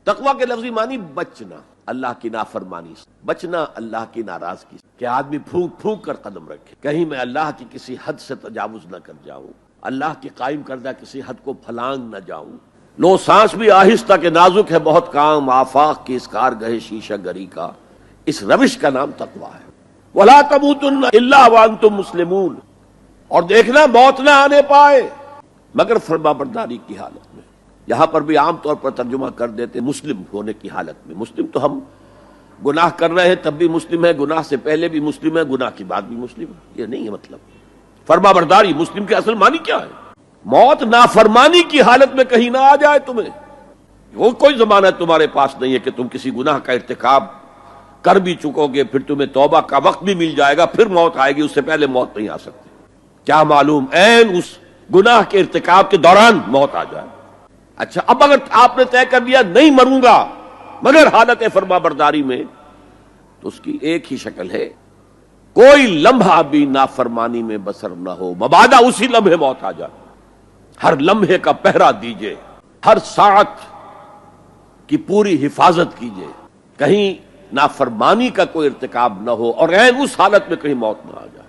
تقوی کے لفظی معنی بچنا اللہ کی نافرمانی سے، بچنا اللہ کی ناراضگی سے، کہ آدمی پھونک پھونک کر قدم رکھے، کہیں میں اللہ کی کسی حد سے تجاوز نہ کر جاؤں، اللہ کی قائم کردہ کسی حد کو پھلانگ نہ جاؤں۔ لو سانس بھی آہستہ کہ نازک ہے بہت کام، آفاق کی اس کارگہ شیشہ گری کا، اس روش کا نام تقوی ہے۔ وَلَا تَمُوتُنَّ إِلَّا وَأَنْتُمْ مُسْلِمُونَ، اور دیکھنا موت نہ آنے پائے مگر فرما برداری کی حالت میں۔ یہاں پر بھی عام طور پر ترجمہ کر دیتے مسلم ہونے کی حالت میں۔ مسلم تو ہم گناہ کر رہے ہیں تب بھی مسلم ہے، گناہ سے پہلے بھی مسلم ہے، گناہ کی بعد بھی مسلم ہے، یہ نہیں ہے مطلب۔ فرما برداری مسلم کے اصل معنی کیا ہے؟ موت نافرمانی کی حالت میں کہیں نہ آ جائے تمہیں، وہ کوئی ضمانت تمہارے پاس نہیں ہے کہ تم کسی گناہ کا ارتکاب کر بھی چکو گے، پھر تمہیں توبہ کا وقت بھی مل جائے گا، پھر موت آئے گی، اس سے پہلے موت نہیں آ سکتی۔ کیا معلوم عین اس گناہ کے ارتکاب کے دوران موت آ جائے۔ اچھا، اب اگر آپ نے طے کر لیا نہیں مروں گا مگر حالت فرما برداری میں، تو اس کی ایک ہی شکل ہے، کوئی لمحہ بھی نافرمانی میں بسر نہ ہو، مبادا اسی لمحے موت آ جائے۔ ہر لمحے کا پہرا دیجئے، ہر ساعت کی پوری حفاظت کیجئے، کہیں نافرمانی کا کوئی ارتکاب نہ ہو اور عین اس حالت میں کہیں موت نہ آ جائے۔